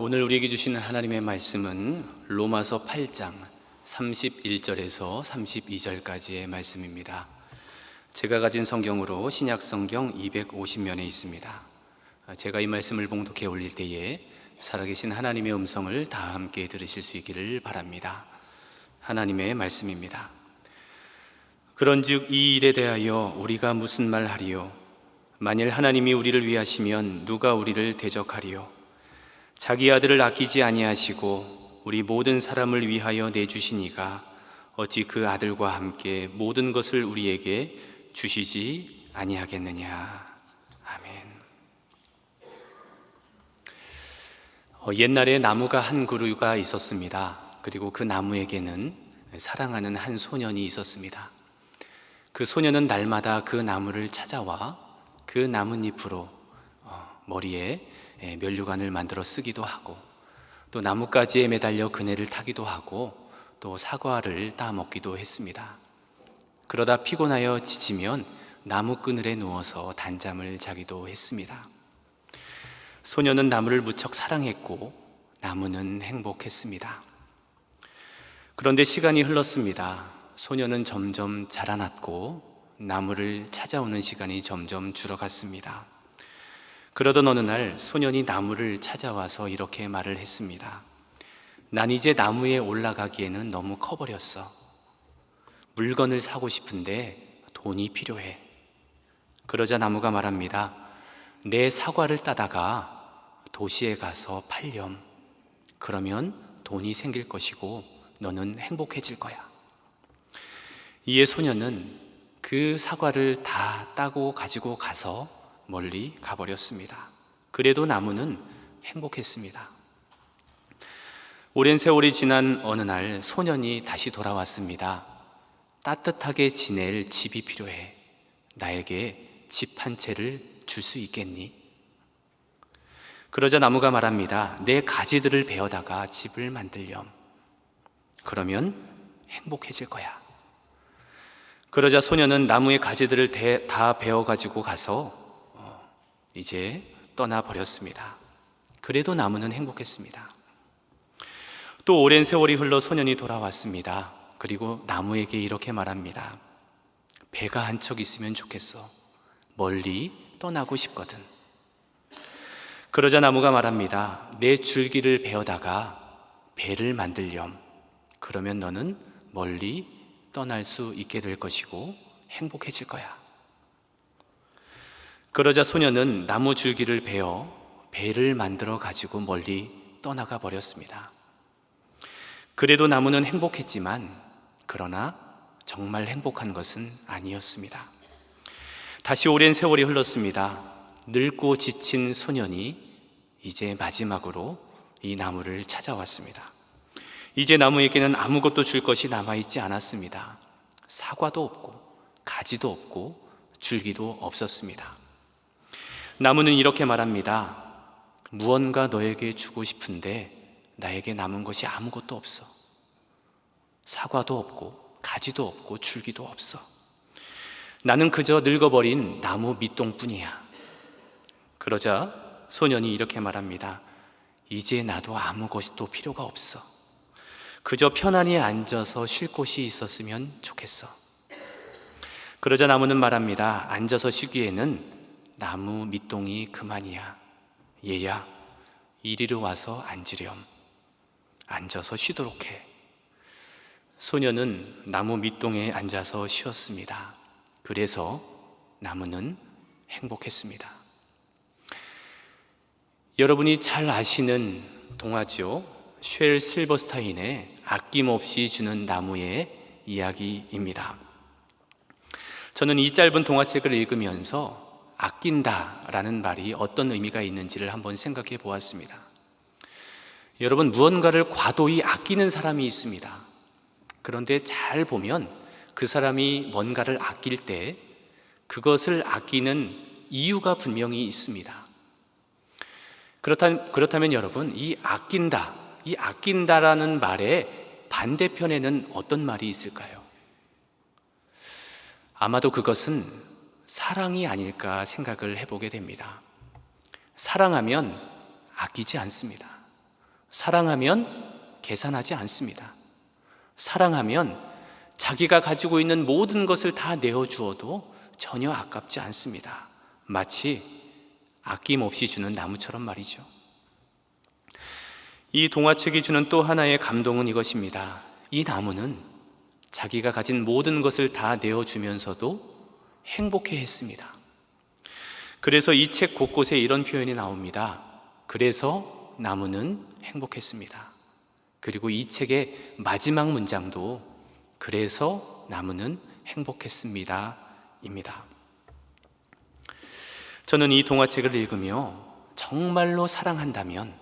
오늘 우리에게 주시는 하나님의 말씀은 로마서 8장 31절에서 32절까지의 말씀입니다. 제가 가진 성경으로 신약 성경 250면에 있습니다. 제가 이 말씀을 봉독해 올릴 때에 살아계신 하나님의 음성을 다 함께 들으실 수 있기를 바랍니다. 하나님의 말씀입니다. 그런즉 이 일에 대하여 우리가 무슨 말하리요? 만일 하나님이 우리를 위하시면 누가 우리를 대적하리요? 자기 아들을 아끼지 아니하시고 우리 모든 사람을 위하여 내주시니가 어찌 그 아들과 함께 모든 것을 우리에게 주시지 아니하겠느냐. 아멘. 옛날에 나무가 한 그루가 있었습니다. 그리고 그 나무에게는 사랑하는 한 소년이 있었습니다. 그 소년은 날마다 그 나무를 찾아와 그 나뭇잎으로 머리에 면류관을 만들어 쓰기도 하고, 또 나뭇가지에 매달려 그네를 타기도 하고, 또 사과를 따 먹기도 했습니다. 그러다 피곤하여 지치면 나무 그늘에 누워서 단잠을 자기도 했습니다. 소년은 나무를 무척 사랑했고 나무는 행복했습니다. 그런데 시간이 흘렀습니다. 소년은 점점 자라났고 나무를 찾아오는 시간이 점점 줄어갔습니다. 그러던 어느 날 소년이 나무를 찾아와서 이렇게 말을 했습니다. 난 이제 나무에 올라가기에는 너무 커버렸어. 물건을 사고 싶은데 돈이 필요해. 그러자 나무가 말합니다. 내 사과를 따다가 도시에 가서 팔렴. 그러면 돈이 생길 것이고 너는 행복해질 거야. 이에 소년은 그 사과를 다 따고 가지고 가서 멀리 가버렸습니다. 그래도 나무는 행복했습니다. 오랜 세월이 지난 어느 날 소년이 다시 돌아왔습니다. 따뜻하게 지낼 집이 필요해. 나에게 집 한 채를 줄 수 있겠니? 그러자 나무가 말합니다. 내 가지들을 베어다가 집을 만들렴. 그러면 행복해질 거야. 그러자 소년은 나무의 가지들을 다 베어가지고 가서 이제 떠나버렸습니다. 그래도 나무는 행복했습니다. 또 오랜 세월이 흘러 소년이 돌아왔습니다. 그리고 나무에게 이렇게 말합니다. 배가 한 척 있으면 좋겠어. 멀리 떠나고 싶거든. 그러자 나무가 말합니다. 내 줄기를 베어다가 배를 만들렴. 그러면 너는 멀리 떠날 수 있게 될 것이고 행복해질 거야. 그러자 소년은 나무 줄기를 베어 배를 만들어 가지고 멀리 떠나가 버렸습니다. 그래도 나무는 행복했지만 그러나 정말 행복한 것은 아니었습니다. 다시 오랜 세월이 흘렀습니다. 늙고 지친 소년이 이제 마지막으로 이 나무를 찾아왔습니다. 이제 나무에게는 아무것도 줄 것이 남아있지 않았습니다. 사과도 없고 가지도 없고 줄기도 없었습니다. 나무는 이렇게 말합니다. 무언가 너에게 주고 싶은데 나에게 남은 것이 아무것도 없어. 사과도 없고 가지도 없고 줄기도 없어. 나는 그저 늙어버린 나무 밑동뿐이야. 그러자 소년이 이렇게 말합니다. 이제 나도 아무것도 필요가 없어. 그저 편안히 앉아서 쉴 곳이 있었으면 좋겠어. 그러자 나무는 말합니다. 앉아서 쉬기에는 나무 밑동이 그만이야. 얘야, 이리로 와서 앉으렴. 앉아서 쉬도록 해. 소년은 나무 밑동에 앉아서 쉬었습니다. 그래서 나무는 행복했습니다. 여러분이 잘 아시는 동화죠. 쉘 실버스타인의 아낌없이 주는 나무의 이야기입니다. 저는 이 짧은 동화책을 읽으면서 아낀다라는 말이 어떤 의미가 있는지를 한번 생각해 보았습니다. 여러분, 무언가를 과도히 아끼는 사람이 있습니다. 그런데 잘 보면 그 사람이 뭔가를 아낄 때 그것을 아끼는 이유가 분명히 있습니다. 그렇다면 여러분, 이 아낀다라는 말의 반대편에는 어떤 말이 있을까요? 아마도 그것은 사랑이 아닐까 생각을 해보게 됩니다. 사랑하면 아끼지 않습니다. 사랑하면 계산하지 않습니다. 사랑하면 자기가 가지고 있는 모든 것을 다 내어주어도 전혀 아깝지 않습니다. 마치 아낌없이 주는 나무처럼 말이죠. 이 동화책이 주는 또 하나의 감동은 이것입니다. 이 나무는 자기가 가진 모든 것을 다 내어주면서도 행복해했습니다. 그래서 이 책 곳곳에 이런 표현이 나옵니다. 그래서 나무는 행복했습니다. 그리고 이 책의 마지막 문장도 그래서 나무는 행복했습니다 입니다. 저는 이 동화책을 읽으며 정말로 사랑한다면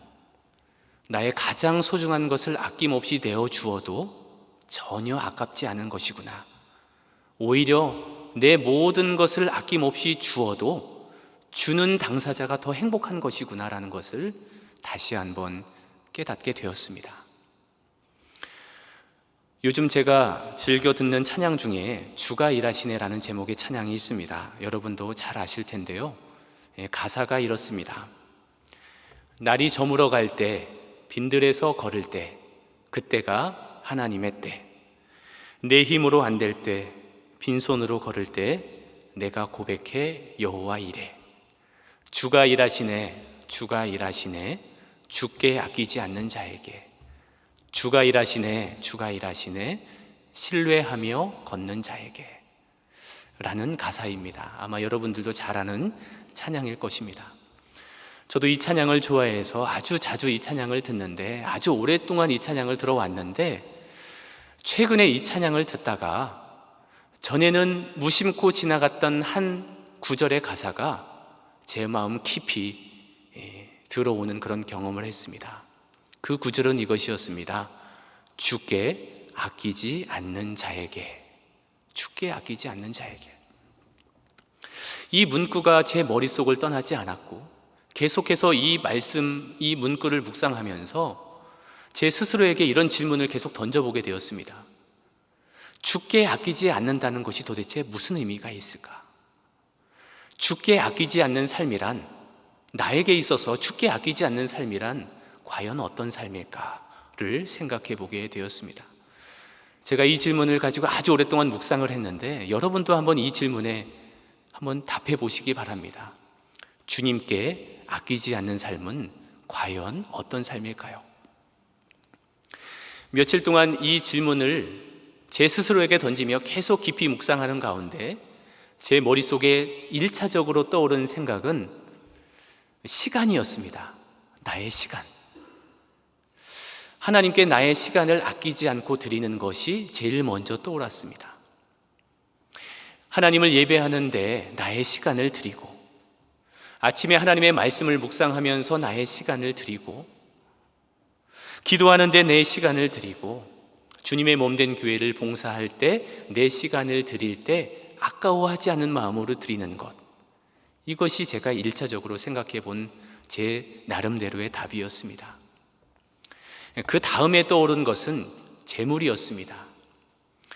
나의 가장 소중한 것을 아낌없이 내어주어도 전혀 아깝지 않은 것이구나. 오히려 내 모든 것을 아낌없이 주어도 주는 당사자가 더 행복한 것이구나라는 것을 다시 한번 깨닫게 되었습니다. 요즘 제가 즐겨 듣는 찬양 중에 주가 일하시네라는 제목의 찬양이 있습니다. 여러분도 잘 아실 텐데요. 가사가 이렇습니다. 날이 저물어 갈 때, 빈들에서 걸을 때, 그때가 하나님의 때. 내 힘으로 안 될 때, 빈손으로 걸을 때 내가 고백해 여호와 이래. 주가 일하시네, 주가 일하시네, 주께 아끼지 않는 자에게. 주가 일하시네, 주가 일하시네, 신뢰하며 걷는 자에게 라는 가사입니다. 아마 여러분들도 잘 아는 찬양일 것입니다. 저도 이 찬양을 좋아해서 아주 자주 이 찬양을 듣는데, 아주 오랫동안 이 찬양을 들어왔는데, 최근에 이 찬양을 듣다가 전에는 무심코 지나갔던 한 구절의 가사가 제 마음 깊이 들어오는 그런 경험을 했습니다. 그 구절은 이것이었습니다. 주께 아끼지 않는 자에게. 주께 아끼지 않는 자에게. 이 문구가 제 머릿속을 떠나지 않았고, 계속해서 이 말씀, 이 문구를 묵상하면서 제 스스로에게 이런 질문을 계속 던져보게 되었습니다. 주께 아끼지 않는다는 것이 도대체 무슨 의미가 있을까? 주께 아끼지 않는 삶이란, 나에게 있어서 주께 아끼지 않는 삶이란 과연 어떤 삶일까를 생각해 보게 되었습니다. 제가 이 질문을 가지고 아주 오랫동안 묵상을 했는데, 여러분도 한번 이 질문에 한번 답해 보시기 바랍니다. 주님께 아끼지 않는 삶은 과연 어떤 삶일까요? 며칠 동안 이 질문을 제 스스로에게 던지며 계속 깊이 묵상하는 가운데 제 머릿속에 1차적으로 떠오른 생각은 시간이었습니다. 나의 시간. 하나님께 나의 시간을 아끼지 않고 드리는 것이 제일 먼저 떠올랐습니다. 하나님을 예배하는데 나의 시간을 드리고, 아침에 하나님의 말씀을 묵상하면서 나의 시간을 드리고, 기도하는데 내 시간을 드리고, 주님의 몸된 교회를 봉사할 때 내 시간을 드릴 때 아까워하지 않는 마음으로 드리는 것, 이것이 제가 1차적으로 생각해 본 제 나름대로의 답이었습니다. 그 다음에 떠오른 것은 재물이었습니다.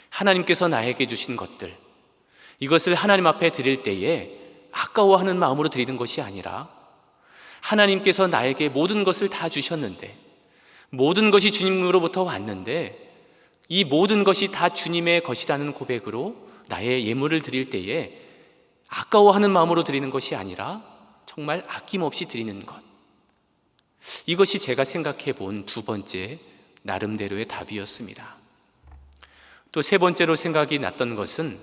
하나님께서 나에게 주신 것들, 이것을 하나님 앞에 드릴 때에 아까워하는 마음으로 드리는 것이 아니라, 하나님께서 나에게 모든 것을 다 주셨는데, 모든 것이 주님으로부터 왔는데, 이 모든 것이 다 주님의 것이라는 고백으로 나의 예물을 드릴 때에 아까워하는 마음으로 드리는 것이 아니라 정말 아낌없이 드리는 것, 이것이 제가 생각해 본 두 번째 나름대로의 답이었습니다. 또 세 번째로 생각이 났던 것은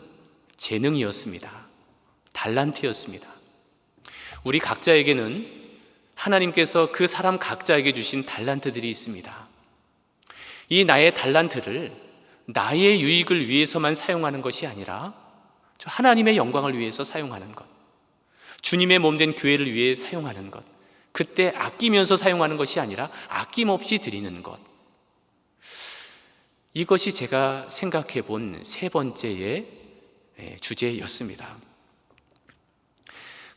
재능이었습니다. 달란트였습니다. 우리 각자에게는 하나님께서 그 사람 각자에게 주신 달란트들이 있습니다. 이 나의 달란트를 나의 유익을 위해서만 사용하는 것이 아니라 하나님의 영광을 위해서 사용하는 것, 주님의 몸된 교회를 위해 사용하는 것, 그때 아끼면서 사용하는 것이 아니라 아낌없이 드리는 것, 이것이 제가 생각해 본 세 번째의 주제였습니다.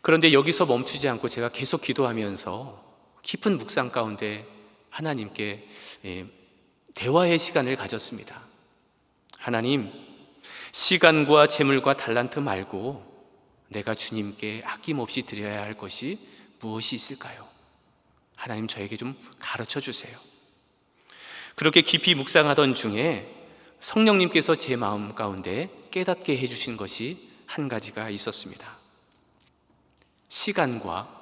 그런데 여기서 멈추지 않고 제가 계속 기도하면서 깊은 묵상 가운데 하나님께 대화의 시간을 가졌습니다. 하나님, 시간과 재물과 달란트 말고 내가 주님께 아낌없이 드려야 할 것이 무엇이 있을까요? 하나님, 저에게 좀 가르쳐 주세요. 그렇게 깊이 묵상하던 중에 성령님께서 제 마음 가운데 깨닫게 해주신 것이 한 가지가 있었습니다. 시간과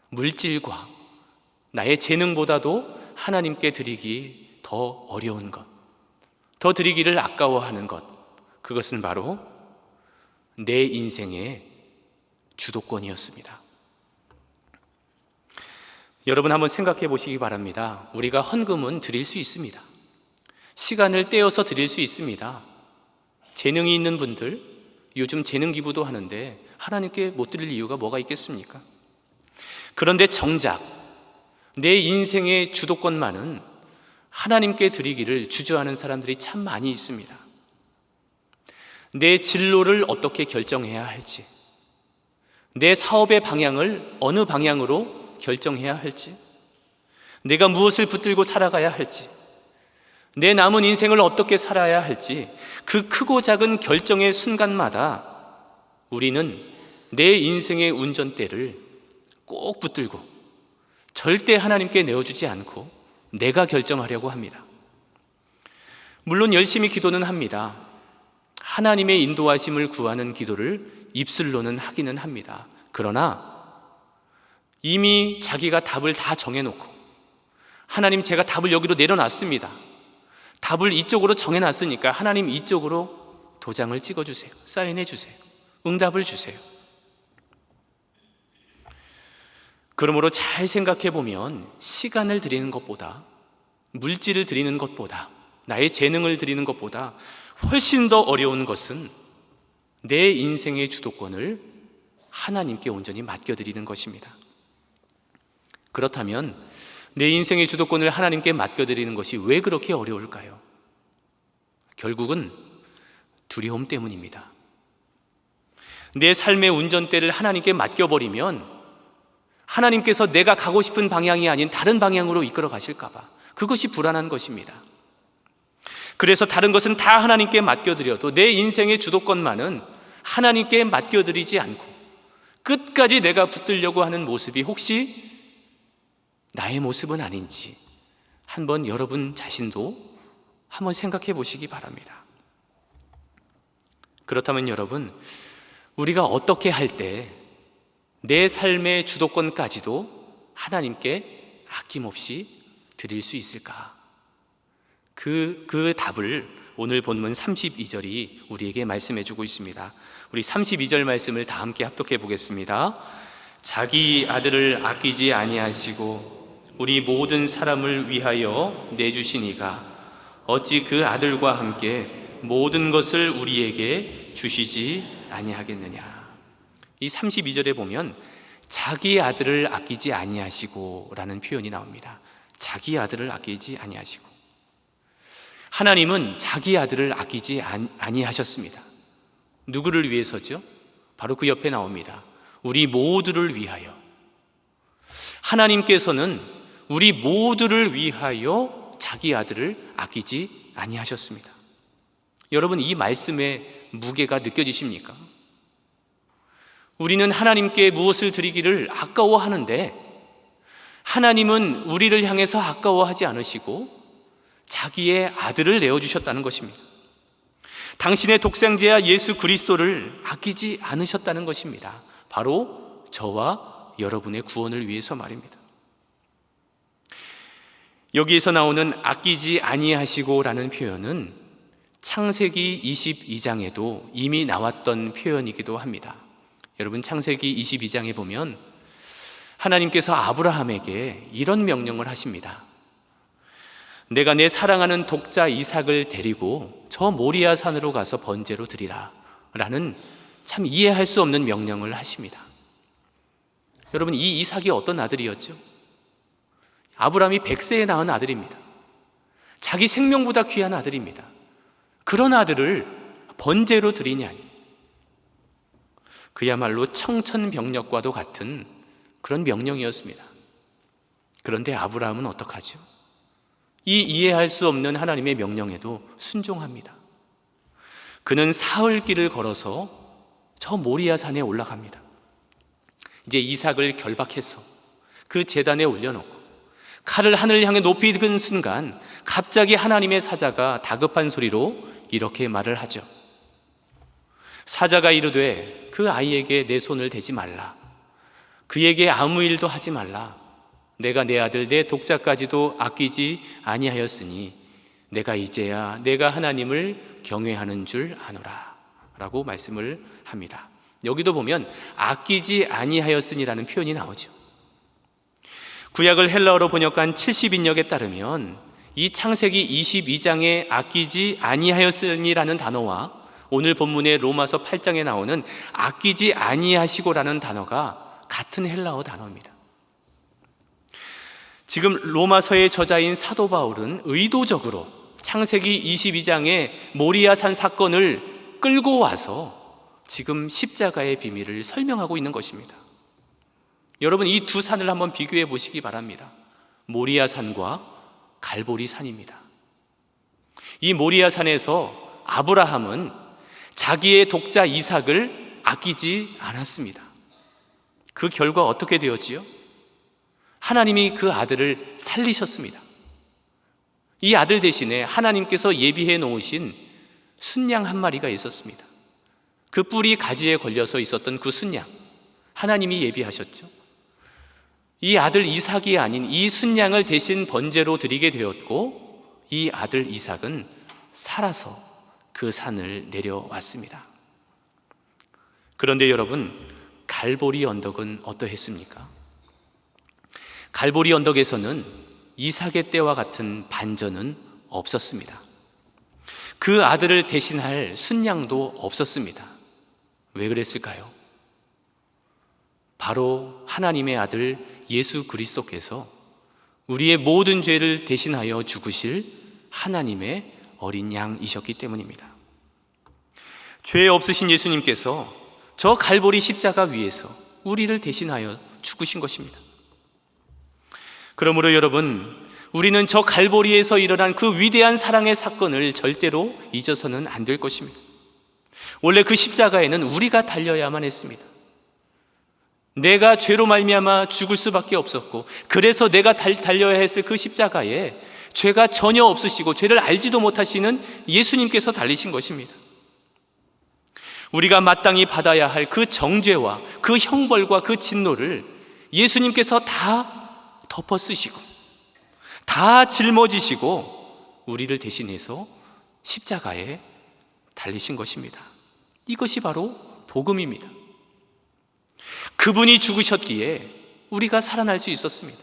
물질과 나의 재능보다도 하나님께 드리기 더 어려운 것, 더 드리기를 아까워하는 것, 그것은 바로 내 인생의 주도권이었습니다. 여러분 한번 생각해 보시기 바랍니다. 우리가 헌금은 드릴 수 있습니다. 시간을 떼어서 드릴 수 있습니다. 재능이 있는 분들, 요즘 재능 기부도 하는데 하나님께 못 드릴 이유가 뭐가 있겠습니까? 그런데 정작 내 인생의 주도권만은 하나님께 드리기를 주저하는 사람들이 참 많이 있습니다. 내 진로를 어떻게 결정해야 할지, 내 사업의 방향을 어느 방향으로 결정해야 할지, 내가 무엇을 붙들고 살아가야 할지, 내 남은 인생을 어떻게 살아야 할지, 그 크고 작은 결정의 순간마다 우리는 내 인생의 운전대를 꼭 붙들고 절대 하나님께 내어주지 않고 내가 결정하려고 합니다. 물론 열심히 기도는 합니다. 하나님의 인도하심을 구하는 기도를 입술로는 하기는 합니다. 그러나 이미 자기가 답을 다 정해놓고, 하나님 제가 답을 여기로 내려놨습니다, 답을 이쪽으로 정해놨으니까 하나님 이쪽으로 도장을 찍어주세요, 사인해 주세요, 응답을 주세요. 그러므로 잘 생각해 보면 시간을 드리는 것보다, 물질을 드리는 것보다, 나의 재능을 드리는 것보다 훨씬 더 어려운 것은 내 인생의 주도권을 하나님께 온전히 맡겨드리는 것입니다. 그렇다면 내 인생의 주도권을 하나님께 맡겨드리는 것이 왜 그렇게 어려울까요? 결국은 두려움 때문입니다. 내 삶의 운전대를 하나님께 맡겨버리면 하나님께서 내가 가고 싶은 방향이 아닌 다른 방향으로 이끌어 가실까 봐, 그것이 불안한 것입니다. 그래서 다른 것은 다 하나님께 맡겨드려도 내 인생의 주도권만은 하나님께 맡겨드리지 않고 끝까지 내가 붙들려고 하는 모습이 혹시 나의 모습은 아닌지 한번 여러분 자신도 한번 생각해 보시기 바랍니다. 그렇다면 여러분, 우리가 어떻게 할 때 내 삶의 주도권까지도 하나님께 아낌없이 드릴 수 있을까? 그 답을 오늘 본문 32절이 우리에게 말씀해 주고 있습니다. 우리 32절 말씀을 다 함께 합독해 보겠습니다. 자기 아들을 아끼지 아니하시고 우리 모든 사람을 위하여 내주시니가 어찌 그 아들과 함께 모든 것을 우리에게 주시지 아니하겠느냐. 이 32절에 보면 자기 아들을 아끼지 아니하시고 라는 표현이 나옵니다. 자기 아들을 아끼지 아니하시고, 하나님은 자기 아들을 아끼지 아니하셨습니다. 누구를 위해서죠? 바로 그 옆에 나옵니다. 우리 모두를 위하여. 하나님께서는 우리 모두를 위하여 자기 아들을 아끼지 아니하셨습니다. 여러분, 이 말씀의 무게가 느껴지십니까? 우리는 하나님께 무엇을 드리기를 아까워하는데 하나님은 우리를 향해서 아까워하지 않으시고 자기의 아들을 내어주셨다는 것입니다. 당신의 독생자야 예수 그리스도를 아끼지 않으셨다는 것입니다. 바로 저와 여러분의 구원을 위해서 말입니다. 여기에서 나오는 아끼지 아니하시고 라는 표현은 창세기 22장에도 이미 나왔던 표현이기도 합니다. 여러분, 창세기 22장에 보면 하나님께서 아브라함에게 이런 명령을 하십니다. 내가 내 사랑하는 독자 이삭을 데리고 저 모리아 산으로 가서 번제로 드리라 라는 참 이해할 수 없는 명령을 하십니다. 여러분, 이 이삭이 어떤 아들이었죠? 아브라함이 100세에 낳은 아들입니다. 자기 생명보다 귀한 아들입니다. 그런 아들을 번제로 드리냐니, 그야말로 청천벽력과도 같은 그런 명령이었습니다. 그런데 아브라함은 어떡하죠? 이 이해할 수 없는 하나님의 명령에도 순종합니다. 그는 사흘길을 걸어서 저 모리아 산에 올라갑니다. 이제 이삭을 결박해서 그 제단에 올려놓고 칼을 하늘을 향해 높이 든 순간 갑자기 하나님의 사자가 다급한 소리로 이렇게 말을 하죠. 사자가 이르되 그 아이에게 내 손을 대지 말라. 그에게 아무 일도 하지 말라. 내가 내 아들 내 독자까지도 아끼지 아니하였으니 내가 이제야 내가 하나님을 경외하는 줄 아노라 라고 말씀을 합니다. 여기도 보면 아끼지 아니하였으니라는 표현이 나오죠. 구약을 헬라어로 번역한 70인역에 따르면 이 창세기 22장에 아끼지 아니하였으니라는 단어와 오늘 본문의 로마서 8장에 나오는 아끼지 아니하시고라는 단어가 같은 헬라어 단어입니다. 지금 로마서의 저자인 사도 바울은 의도적으로 창세기 22장의 모리아산 사건을 끌고 와서 지금 십자가의 비밀을 설명하고 있는 것입니다. 여러분, 이 두 산을 한번 비교해 보시기 바랍니다. 모리아산과 갈보리산입니다. 이 모리아산에서 아브라함은 자기의 독자 이삭을 아끼지 않았습니다. 그 결과 어떻게 되었지요? 하나님이 그 아들을 살리셨습니다. 이 아들 대신에 하나님께서 예비해 놓으신 순양 한 마리가 있었습니다. 그 뿔이 가지에 걸려서 있었던 그 순양, 하나님이 예비하셨죠. 이 아들 이삭이 아닌 이 순양을 대신 번제로 드리게 되었고, 이 아들 이삭은 살아서 그 산을 내려왔습니다. 그런데 여러분, 갈보리 언덕은 어떠했습니까? 갈보리 언덕에서는 이삭의 때와 같은 반전은 없었습니다. 그 아들을 대신할 순양도 없었습니다. 왜 그랬을까요? 바로 하나님의 아들 예수 그리스도께서 우리의 모든 죄를 대신하여 죽으실 하나님의 어린 양이셨기 때문입니다. 죄 없으신 예수님께서 저 갈보리 십자가 위에서 우리를 대신하여 죽으신 것입니다. 그러므로 여러분, 우리는 저 갈보리에서 일어난 그 위대한 사랑의 사건을 절대로 잊어서는 안 될 것입니다. 원래 그 십자가에는 우리가 달려야만 했습니다. 내가 죄로 말미암아 죽을 수밖에 없었고, 그래서 내가 달려야 했을 그 십자가에 죄가 전혀 없으시고 죄를 알지도 못하시는 예수님께서 달리신 것입니다. 우리가 마땅히 받아야 할 그 정죄와 그 형벌과 그 진노를 예수님께서 다 덮어쓰시고 다 짊어지시고 우리를 대신해서 십자가에 달리신 것입니다. 이것이 바로 복음입니다. 그분이 죽으셨기에 우리가 살아날 수 있었습니다.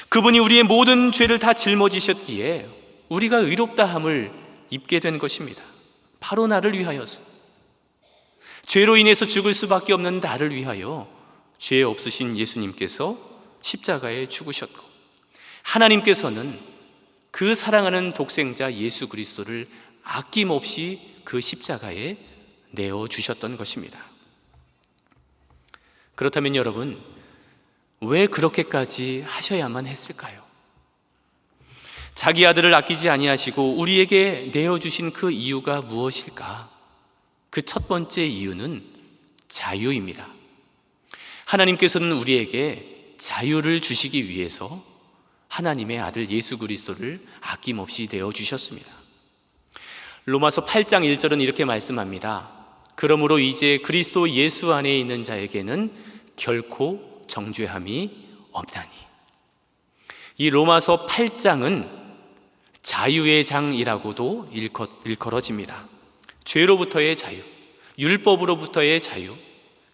그분이 우리의 모든 죄를 다 짊어지셨기에 우리가 의롭다함을 입게 된 것입니다. 바로 나를 위하여서, 죄로 인해서 죽을 수밖에 없는 나를 위하여 죄 없으신 예수님께서 십자가에 죽으셨고, 하나님께서는 그 사랑하는 독생자 예수 그리스도를 아낌없이 그 십자가에 내어주셨던 것입니다. 그렇다면 여러분, 왜 그렇게까지 하셔야만 했을까요? 자기 아들을 아끼지 아니하시고 우리에게 내어주신 그 이유가 무엇일까? 그 첫 번째 이유는 자유입니다. 하나님께서는 우리에게 자유를 주시기 위해서 하나님의 아들 예수 그리스도를 아낌없이 내어주셨습니다. 로마서 8장 1절은 이렇게 말씀합니다. 그러므로 이제 그리스도 예수 안에 있는 자에게는 결코 정죄함이 없나니. 이 로마서 8장은 자유의 장이라고도 일컬어집니다. 죄로부터의 자유, 율법으로부터의 자유,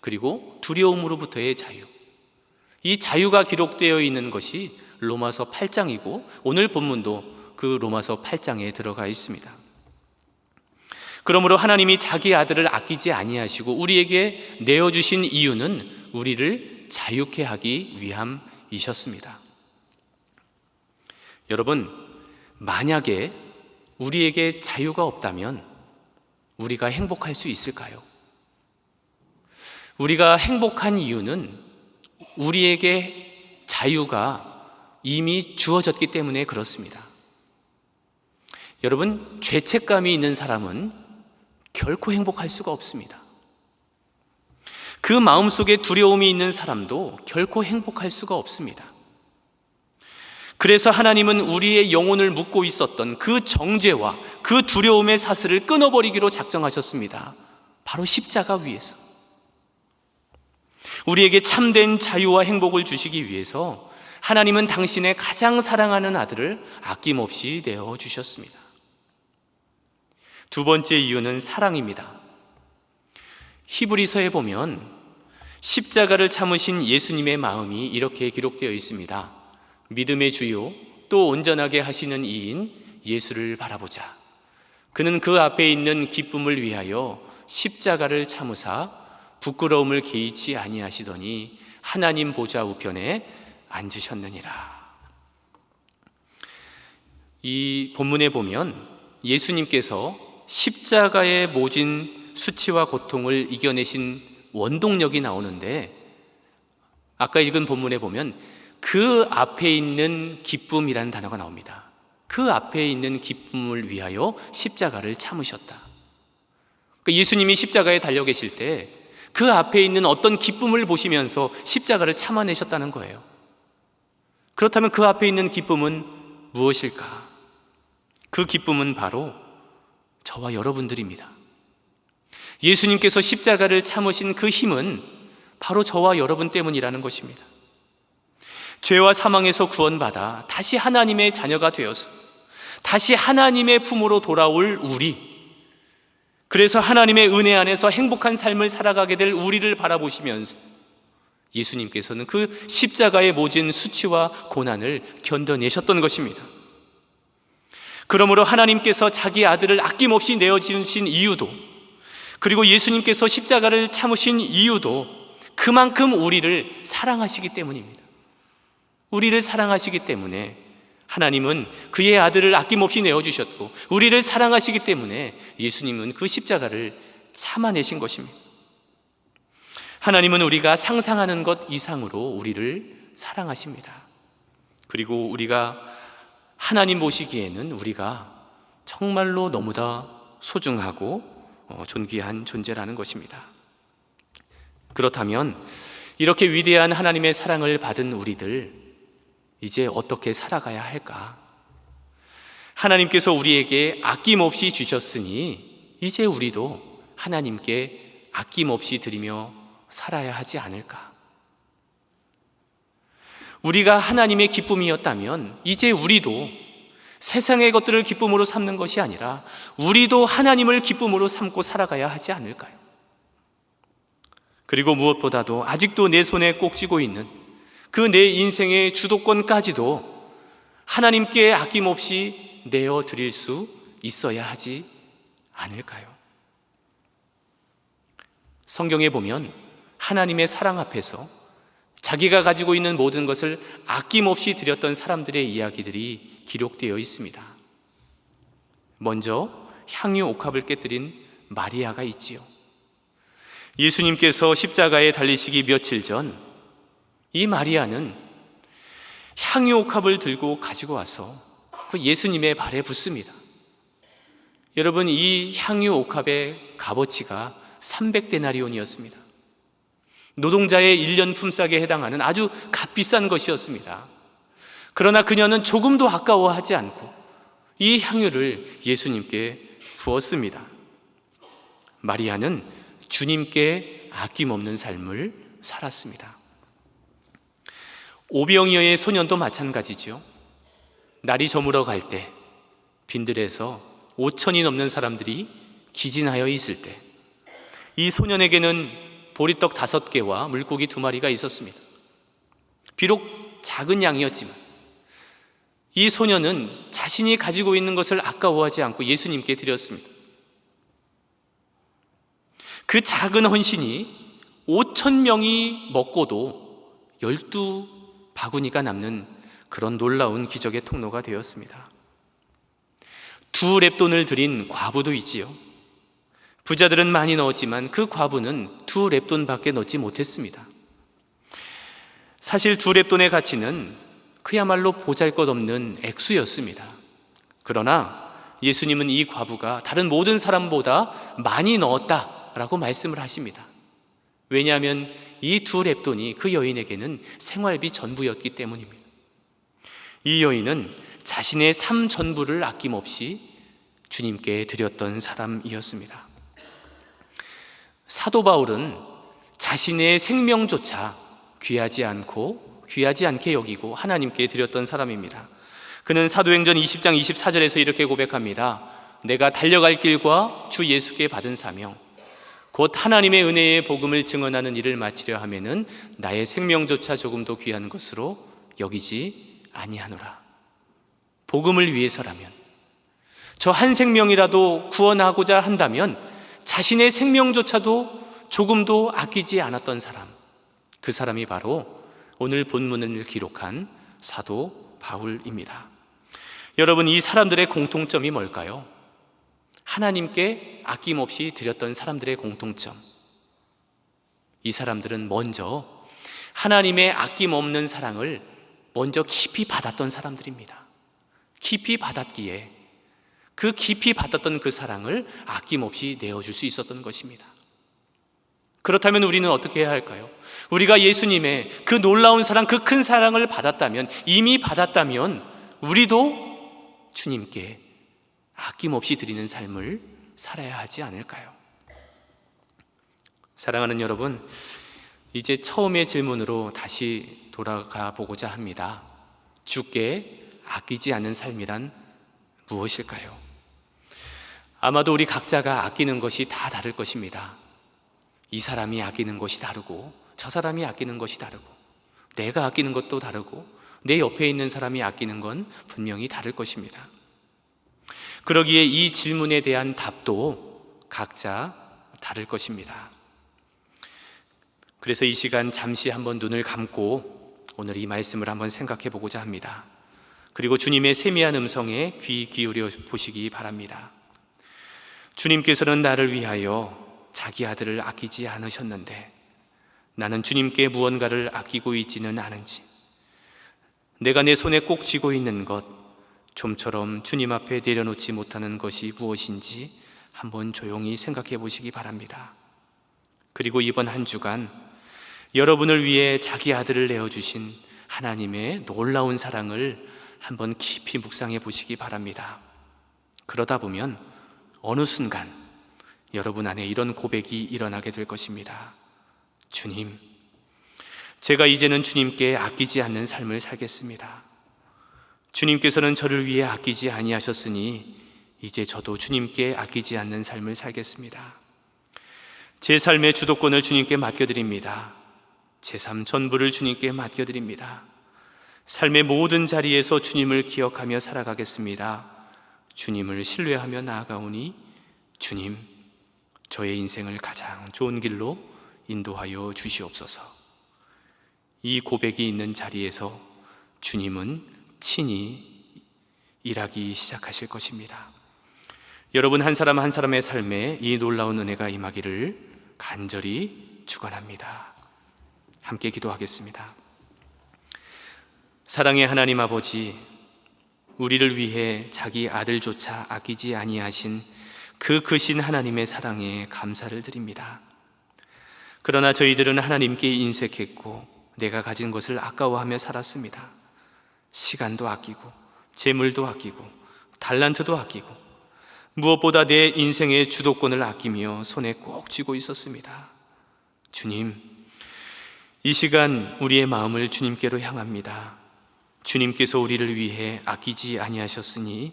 그리고 두려움으로부터의 자유. 이 자유가 기록되어 있는 것이 로마서 8장이고 오늘 본문도 그 로마서 8장에 들어가 있습니다. 그러므로 하나님이 자기 아들을 아끼지 아니하시고 우리에게 내어주신 이유는 우리를 자유케 하기 위함이셨습니다. 여러분, 만약에 우리에게 자유가 없다면 우리가 행복할 수 있을까요? 우리가 행복한 이유는 우리에게 자유가 이미 주어졌기 때문에 그렇습니다. 여러분, 죄책감이 있는 사람은 결코 행복할 수가 없습니다. 그 마음속에 두려움이 있는 사람도 결코 행복할 수가 없습니다. 그래서 하나님은 우리의 영혼을 묶고 있었던 그 정죄와 그 두려움의 사슬을 끊어버리기로 작정하셨습니다. 바로 십자가 위에서. 우리에게 참된 자유와 행복을 주시기 위해서 하나님은 당신의 가장 사랑하는 아들을 아낌없이 내어주셨습니다. 두 번째 이유는 사랑입니다. 히브리서에 보면 십자가를 참으신 예수님의 마음이 이렇게 기록되어 있습니다. 믿음의 주요 또 온전하게 하시는 이인 예수를 바라보자. 그는 그 앞에 있는 기쁨을 위하여 십자가를 참으사 부끄러움을 개의치 아니하시더니 하나님 보좌 우편에 앉으셨느니라. 이 본문에 보면 예수님께서 십자가의 모진 수치와 고통을 이겨내신 원동력이 나오는데, 아까 읽은 본문에 보면 그 앞에 있는 기쁨이라는 단어가 나옵니다. 그 앞에 있는 기쁨을 위하여 십자가를 참으셨다. 예수님이 십자가에 달려 계실 때 그 앞에 있는 어떤 기쁨을 보시면서 십자가를 참아내셨다는 거예요. 그렇다면 그 앞에 있는 기쁨은 무엇일까? 그 기쁨은 바로 저와 여러분들입니다. 예수님께서 십자가를 참으신 그 힘은 바로 저와 여러분 때문이라는 것입니다. 죄와 사망에서 구원받아 다시 하나님의 자녀가 되어서 다시 하나님의 품으로 돌아올 우리, 그래서 하나님의 은혜 안에서 행복한 삶을 살아가게 될 우리를 바라보시면서 예수님께서는 그 십자가의 모진 수치와 고난을 견뎌내셨던 것입니다. 그러므로 하나님께서 자기 아들을 아낌없이 내어주신 이유도, 그리고 예수님께서 십자가를 참으신 이유도 그만큼 우리를 사랑하시기 때문입니다. 우리를 사랑하시기 때문에 하나님은 그의 아들을 아낌없이 내어주셨고, 우리를 사랑하시기 때문에 예수님은 그 십자가를 참아내신 것입니다. 하나님은 우리가 상상하는 것 이상으로 우리를 사랑하십니다. 그리고 우리가 하나님 보시기에는 우리가 정말로 너무나 소중하고 존귀한 존재라는 것입니다. 그렇다면 이렇게 위대한 하나님의 사랑을 받은 우리들, 이제 어떻게 살아가야 할까? 하나님께서 우리에게 아낌없이 주셨으니 이제 우리도 하나님께 아낌없이 드리며 살아야 하지 않을까? 우리가 하나님의 기쁨이었다면 이제 우리도 세상의 것들을 기쁨으로 삼는 것이 아니라 우리도 하나님을 기쁨으로 삼고 살아가야 하지 않을까요? 그리고 무엇보다도 아직도 내 손에 꼭 쥐고 있는 그 내 인생의 주도권까지도 하나님께 아낌없이 내어드릴 수 있어야 하지 않을까요? 성경에 보면 하나님의 사랑 앞에서 자기가 가지고 있는 모든 것을 아낌없이 드렸던 사람들의 이야기들이 기록되어 있습니다. 먼저 향유 옥합을 깨뜨린 마리아가 있지요. 예수님께서 십자가에 달리시기 며칠 전 이 마리아는 향유 옥합을 들고 가지고 와서 그 예수님의 발에 붓습니다. 여러분, 이 향유 옥합의 값어치가 300데나리온이었습니다. 노동자의 1년 품삯에 해당하는 아주 값비싼 것이었습니다. 그러나 그녀는 조금도 아까워하지 않고 이 향유를 예수님께 부었습니다. 마리아는 주님께 아낌없는 삶을 살았습니다. 오병이어의 소년도 마찬가지죠. 날이 저물어 갈 때 빈들에서 5천이 넘는 사람들이 기진하여 있을 때 이 소년에게는 보리떡 5개와 물고기 2마리가 있었습니다. 비록 작은 양이었지만 이 소년은 자신이 가지고 있는 것을 아까워하지 않고 예수님께 드렸습니다. 그 작은 헌신이 5,000명이 먹고도 12바구니가 남는 그런 놀라운 기적의 통로가 되었습니다. 2렙돈을 드린 과부도 있지요. 부자들은 많이 넣었지만 그 과부는 2렙돈밖에 넣지 못했습니다. 사실 2렙돈의 가치는 그야말로 보잘것없는 액수였습니다. 그러나 예수님은 이 과부가 다른 모든 사람보다 많이 넣었다라고 말씀을 하십니다. 왜냐하면 이 2렙돈이 그 여인에게는 생활비 전부였기 때문입니다. 이 여인은 자신의 삶 전부를 아낌없이 주님께 드렸던 사람이었습니다. 사도 바울은 자신의 생명조차 귀하지 않게 여기고 하나님께 드렸던 사람입니다. 그는 사도행전 20장 24절에서 이렇게 고백합니다. 내가 달려갈 길과 주 예수께 받은 사명 곧 하나님의 은혜의 복음을 증언하는 일을 마치려 하면은 나의 생명조차 조금도 귀한 것으로 여기지 아니하노라. 복음을 위해서라면, 저 한 생명이라도 구원하고자 한다면 자신의 생명조차도 조금도 아끼지 않았던 사람, 그 사람이 바로 오늘 본문을 기록한 사도 바울입니다. 여러분, 이 사람들의 공통점이 뭘까요? 하나님께 아낌없이 드렸던 사람들의 공통점. 이 사람들은 먼저 하나님의 아낌없는 사랑을 먼저 깊이 받았던 사람들입니다. 깊이 받았기에 그 깊이 받았던 그 사랑을 아낌없이 내어줄 수 있었던 것입니다. 그렇다면 우리는 어떻게 해야 할까요? 우리가 예수님의 그 놀라운 사랑, 그 큰 사랑을 받았다면, 이미 받았다면 우리도 주님께 아낌없이 드리는 삶을 살아야 하지 않을까요? 사랑하는 여러분, 이제 처음의 질문으로 다시 돌아가 보고자 합니다. 주께 아끼지 않는 삶이란 무엇일까요? 아마도 우리 각자가 아끼는 것이 다 다를 것입니다. 이 사람이 아끼는 것이 다르고 저 사람이 아끼는 것이 다르고 내가 아끼는 것도 다르고 내 옆에 있는 사람이 아끼는 건 분명히 다를 것입니다. 그러기에 이 질문에 대한 답도 각자 다를 것입니다. 그래서 이 시간 잠시 한번 눈을 감고 오늘 이 말씀을 한번 생각해 보고자 합니다. 그리고 주님의 세미한 음성에 귀 기울여 보시기 바랍니다. 주님께서는 나를 위하여 자기 아들을 아끼지 않으셨는데 나는 주님께 무언가를 아끼고 있지는 않은지, 내가 내 손에 꼭 쥐고 있는 것, 좀처럼 주님 앞에 내려놓지 못하는 것이 무엇인지 한번 조용히 생각해 보시기 바랍니다. 그리고 이번 한 주간 여러분을 위해 자기 아들을 내어주신 하나님의 놀라운 사랑을 한번 깊이 묵상해 보시기 바랍니다. 그러다 보면 어느 순간 여러분 안에 이런 고백이 일어나게 될 것입니다. 주님, 제가 이제는 주님께 아끼지 않는 삶을 살겠습니다. 주님께서는 저를 위해 아끼지 아니하셨으니 이제 저도 주님께 아끼지 않는 삶을 살겠습니다. 제 삶의 주도권을 주님께 맡겨드립니다. 제 삶 전부를 주님께 맡겨드립니다. 삶의 모든 자리에서 주님을 기억하며 살아가겠습니다. 주님을 신뢰하며 나아가오니 주님, 저의 인생을 가장 좋은 길로 인도하여 주시옵소서. 이 고백이 있는 자리에서 주님은 친히 일하기 시작하실 것입니다. 여러분 한 사람 한 사람의 삶에 이 놀라운 은혜가 임하기를 간절히 축원합니다. 함께 기도하겠습니다. 사랑의 하나님 아버지, 우리를 위해 자기 아들조차 아끼지 아니하신 그 크신 하나님의 사랑에 감사를 드립니다. 그러나 저희들은 하나님께 인색했고 내가 가진 것을 아까워하며 살았습니다. 시간도 아끼고 재물도 아끼고 달란트도 아끼고 무엇보다 내 인생의 주도권을 아끼며 손에 꼭 쥐고 있었습니다. 주님, 이 시간 우리의 마음을 주님께로 향합니다. 주님께서 우리를 위해 아끼지 아니하셨으니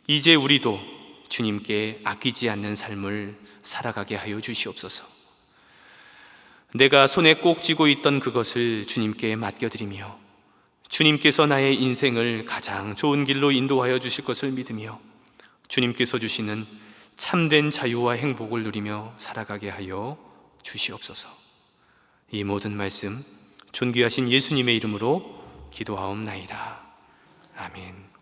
이제 우리도 주님께 아끼지 않는 삶을 살아가게 하여 주시옵소서. 내가 손에 꼭 쥐고 있던 그것을 주님께 맡겨드리며 주님께서 나의 인생을 가장 좋은 길로 인도하여 주실 것을 믿으며 주님께서 주시는 참된 자유와 행복을 누리며 살아가게 하여 주시옵소서. 이 모든 말씀 존귀하신 예수님의 이름으로 기도하옵나이다. 아멘.